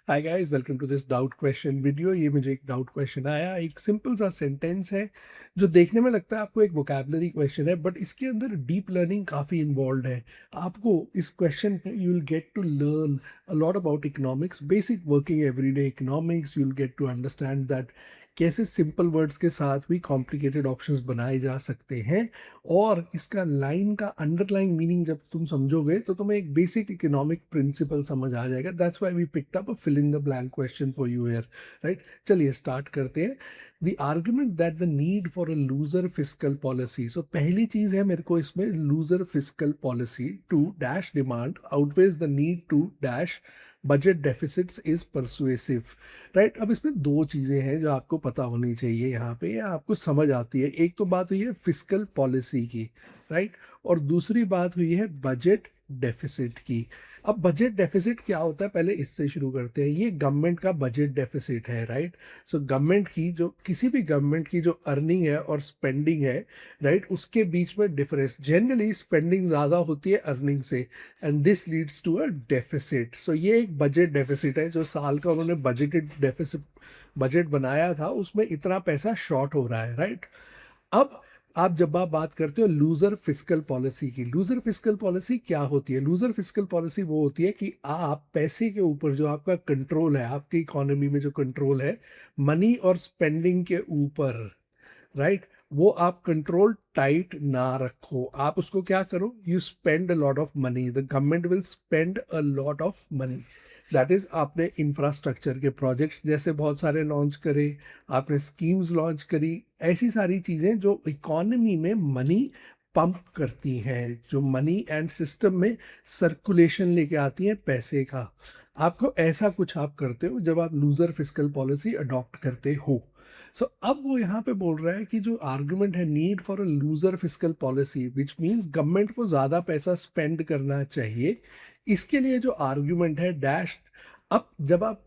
Hi guys, welcome to this doubt question video. ये मुझे एक डाउट क्वेश्चन आया, एक सिंपल सा सेंटेंस है जो देखने में लगता है आपको एक वोकैबुलरी क्वेश्चन है, बट इसके अंदर डीप लर्निंग काफ़ी इन्वॉल्व है। आपको इस क्वेश्चन पे you will get to learn a lot about economics, basic working everyday economics. You will get to understand that कैसे सिंपल वर्ड्स के साथ भी कॉम्प्लिकेटेड ऑप्शंस बनाए जा सकते हैं। और इसका लाइन का अंडरलाइन मीनिंग जब तुम समझोगे तो तुम्हें एक बेसिक इकोनॉमिक प्रिंसिपल समझ आ जाएगा। That's why we picked up a fill in the blank question for you here, right. चलिए स्टार्ट करते हैं। The argument that the need for a looser fiscal policy. So पहली चीज है मेरे को इसमें, looser fiscal policy to dash demand outweighs the need to dash budget deficits is persuasive, right. अब इसमें दो चीजें हैं जो आपको पता होनी चाहिए यहाँ पे, या आपको समझ आती है। एक तो बात हुई है फिस्कल पॉलिसी की, राइट, और दूसरी बात हुई है बजट डेफिसिट की। अब बजट डेफिसिट क्या होता है, पहले इससे शुरू करते हैं। ये गवर्नमेंट का बजट डेफिसिट है, राइट। सो गवर्नमेंट की जो, किसी भी गवर्नमेंट की जो अर्निंग है और स्पेंडिंग है, राइट, उसके बीच में डिफरेंस। जनरली स्पेंडिंग ज़्यादा होती है अर्निंग से, and this leads to a deficit. So ये एक बजट डेफिसिट है, जो साल का उन्होंने बजटेड डेफिसिट बजट बनाया था, उसमें इतना पैसा शॉर्ट हो रहा है, राइट। अब आप जब आप बात करते हो लूजर फिस्कल पॉलिसी की, लूजर फिस्कल पॉलिसी क्या होती है? लूजर फिस्कल पॉलिसी वो होती है कि आप पैसे के ऊपर जो आपका कंट्रोल है, आपकी इकोनॉमी में जो कंट्रोल है मनी और स्पेंडिंग के ऊपर, राइट, वो आप कंट्रोल टाइट ना रखो। आप उसको क्या करो, you spend a lot of money, the government will spend a lot of money. That is, आपने इंफ्रास्ट्रक्चर के प्रोजेक्ट्स जैसे बहुत सारे लॉन्च करे, आपने स्कीम्स लॉन्च करी, ऐसी सारी चीजें जो इकोनॉमी में मनी पंप करती हैं, जो मनी एंड सिस्टम में सर्कुलेशन लेके आती हैं पैसे का। आपको ऐसा कुछ आप करते हो जब आप लूजर फिस्कल पॉलिसी अडॉप्ट करते हो। सो अब वो यहाँ पे बोल रहा है कि जो आर्गुमेंट है, need for a looser fiscal policy, which means government को ज्यादा पैसा स्पेंड करना चाहिए। इसके लिए जो आर्गुमेंट है डैश। अब जब आप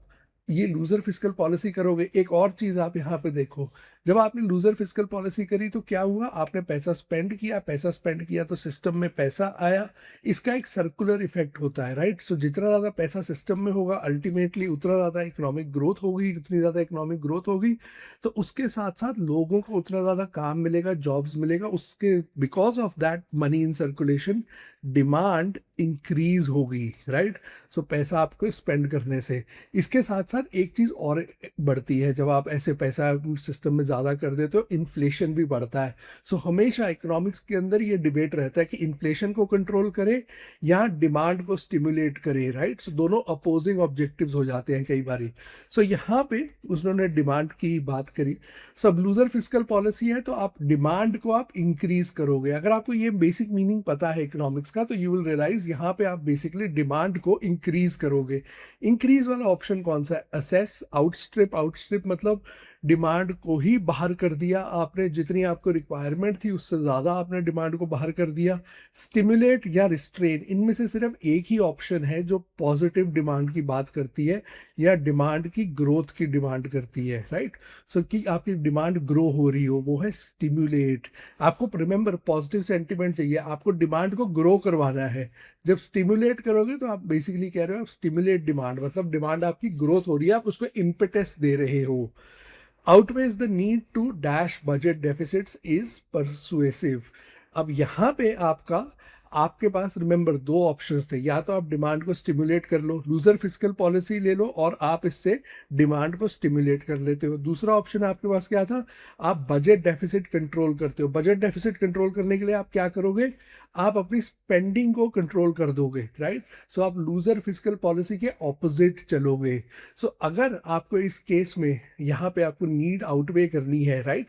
ये लूजर फिस्कल पॉलिसी करोगे, एक और चीज आप यहाँ पे देखो, जब आपने लूजर फिस्कल पॉलिसी करी तो क्या हुआ, आपने पैसा स्पेंड किया, पैसा स्पेंड किया तो सिस्टम में पैसा आया। इसका एक सर्कुलर इफेक्ट होता है, राइट। सो जितना ज्यादा पैसा सिस्टम में होगा, अल्टीमेटली उतना ज्यादा इकोनॉमिक ग्रोथ होगी, उतनी ज्यादा इकोनॉमिक ग्रोथ होगी तो उसके साथ साथ लोगों को उतना ज्यादा काम मिलेगा, जॉब्स मिलेगा, उसके because of that money in circulation demand increase होगी, राइट। सो पैसा आपको स्पेंड करने से, इसके साथ साथ एक चीज और बढ़ती है, जब आप ऐसे पैसा सिस्टम में ज्यादा कर देते हो, इन्फ्लेशन भी बढ़ता है। सो हमेशा इकोनॉमिक्स के अंदर ये डिबेट रहता है कि इन्फ्लेशन को कंट्रोल करे या डिमांड को स्टिमुलेट करे, राइट। सो दोनों अपोजिंग ऑब्जेक्टिव्स हो जाते हैं कई बारी। सो यहाँ पे उन्होंने डिमांड की बात करी। सब लूजर फिस्कल पॉलिसी है तो आप डिमांड को आप इंक्रीज करोगे। अगर आपको ये बेसिक मीनिंग पता है इकोनॉमिक्स का तो यू विल रियलाइज यहाँ पे आप बेसिकली डिमांड को इंक्रीज करोगे। इंक्रीज वाला ऑप्शन कौन सा है? असेस, आउटस्ट्रिप। आउटस्ट्रिप मतलब डिमांड को ही बाहर कर दिया आपने, जितनी आपको रिक्वायरमेंट थी उससे ज्यादा आपने डिमांड को बाहर कर दिया। स्टिमुलेट या रिस्ट्रेन, इनमें से सिर्फ एक ही ऑप्शन है जो पॉजिटिव डिमांड की बात करती है या डिमांड की ग्रोथ की डिमांड करती है, राइट। सो कि आपकी डिमांड ग्रो हो रही हो, वो है स्टिमुलेट। आपको रिमेंबर, पॉजिटिव सेंटिमेंट चाहिए, आपको डिमांड को ग्रो करवाना है। जब स्टिमुलेट करोगे तो आप बेसिकली कह रहे हो आप स्टिमुलेट डिमांड, मतलब डिमांड आपकी ग्रोथ हो रही है, आप उसको इम्पेटस दे रहे हो। Outweighs the need to dash budget deficits is persuasive. अब यहाँ पे आपके पास रिमेंबर दो ऑप्शंस थे, या तो आप डिमांड को स्टिमुलेट कर लो, लूजर फिस्कल पॉलिसी ले लो और आप इससे डिमांड को स्टिमुलेट कर लेते हो। दूसरा ऑप्शन आपके पास क्या था, आप बजट डेफिसिट कंट्रोल करते हो। बजट डेफिसिट कंट्रोल करने के लिए आप क्या करोगे, आप अपनी स्पेंडिंग को कंट्रोल कर दोगे, राइट। सो आप लूजर फिस्कल पॉलिसी के ऑपोजिट चलोगे। सो अगर आपको इस केस में यहाँ पे आपको नीड आउटवे करनी है, राइट,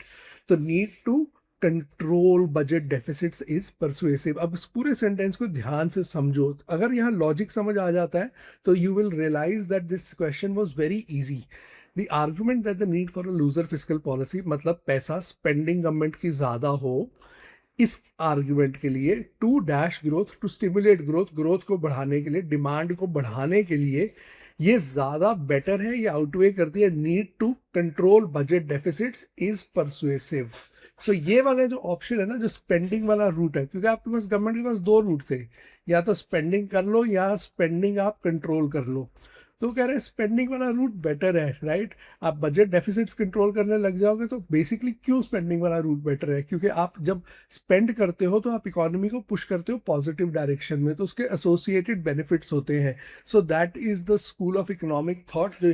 तो need to control budget deficits is persuasive. अब इस पूरे सेंटेंस को ध्यान से समझो, अगर यहाँ लॉजिक समझ आ जाता है तो you will realize that this question was very easy. The argument that the need for a looser fiscal policy, मतलब पैसा स्पेंडिंग गवर्नमेंट की ज्यादा हो, इस आर्ग्यूमेंट के लिए to dash growth, to stimulate growth, growth को बढ़ाने के लिए, डिमांड को बढ़ाने के लिए ये ज्यादा बेटर है, ये आउटवे करती है need to control budget deficits is persuasive. So ये वाला जो ऑप्शन है ना, जो स्पेंडिंग वाला रूट है, क्योंकि आपके पास गवर्नमेंट के पास दो रूट थे, या तो स्पेंडिंग कर लो या स्पेंडिंग आप कंट्रोल कर लो। तो वो कह रहे हैं स्पेंडिंग वाला रूट बेटर है, राइट। आप बजट डेफिसिट्स कंट्रोल करने लग जाओगे तो बेसिकली क्यों स्पेंडिंग वाला रूट बेटर है, क्योंकि आप जब स्पेंड करते हो तो आप इकोनॉमी को पुश करते हो पॉजिटिव डायरेक्शन में, तो उसके एसोसिएटेड बेनिफिट्स होते हैं। So that is the school of economic thought जो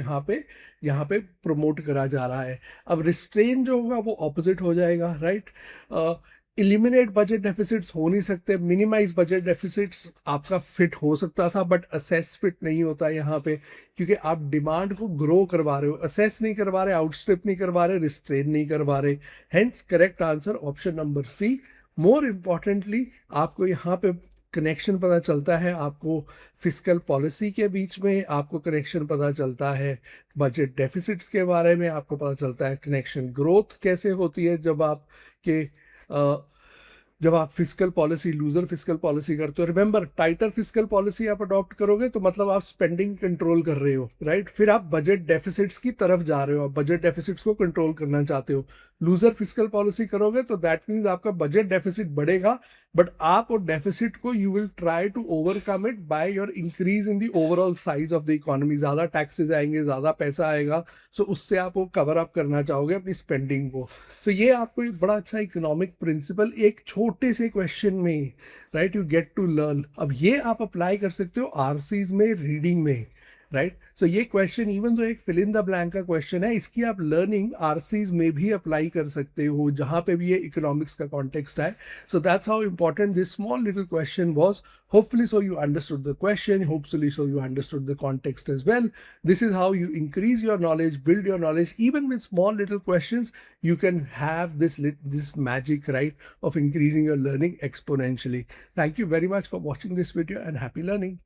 यहाँ पे प्रमोट करा जा रहा है। अब रिस्ट्रेन जो होगा वो ऑपोजिट हो जाएगा, राइट। इलिमिनेट बजट डेफिसिट्स हो नहीं सकते, मिनिमाइज बजट डेफिसिट्स आपका फिट हो सकता था बट असेस फिट नहीं होता यहाँ पे, क्योंकि आप डिमांड को ग्रो करवा रहे हो, असेस नहीं करवा रहे, आउटस्ट्रिप नहीं करवा रहे, रिस्ट्रेन नहीं करवा रहे। Hence correct answer option number C. More importantly आपको यहाँ पे कनेक्शन पता चलता है, आपको फिस्कल पॉलिसी के बीच में आपको कनेक्शन पता चलता है, बजट डेफिसिट्स के बारे में आपको पता चलता है, कनेक्शन ग्रोथ कैसे होती है जब आप fiscal policy, loser fiscal policy करते हो। रिमेंबर, टाइटर फिस्कल पॉलिसी आप अडॉप्ट करोगे तो मतलब आप स्पेंडिंग कंट्रोल कर रहे हो, राइट। फिर आप बजट डेफिसिट्स की तरफ जा रहे हो, आप बजट डेफिसिट्स को कंट्रोल करना चाहते हो। लूजर फिस्कल पॉलिसी करोगे तो दैट मीन्स आपका बजट डेफिसिट बढ़ेगा, बट आप और डेफिसिट को you will try to overcome it by your increase in the overall size of the economy. ज्यादा टैक्सेस आएंगे, ज्यादा पैसा आएगा, सो उससे आप वो कवर अप करना चाहोगे अपनी स्पेंडिंग को। सो ये आपको एक बड़ा अच्छा इकोनॉमिक प्रिंसिपल एक छोटे से क्वेश्चन में, right, you get to learn. अब ये आप अप्लाई कर सकते हो आरसीज में, रीडिंग में, राइट। सो ये क्वेश्चन इवन तो एक फिल इन द ब्लैंक का क्वेश्चन है, इसकी आप लर्निंग आरसीज में भी अप्लाई कर सकते हो जहां पे भी ये इकोनॉमिक्स का कॉन्टेक्स्ट है। So that's how important this small little question was. Hopefully so you understood the question, hopefully so you understood the context as well. This is how you increase your knowledge, build your knowledge. Even with small little questions, you can have this magic, right, of increasing your learning exponentially. Thank you very much for watching this video and happy learning.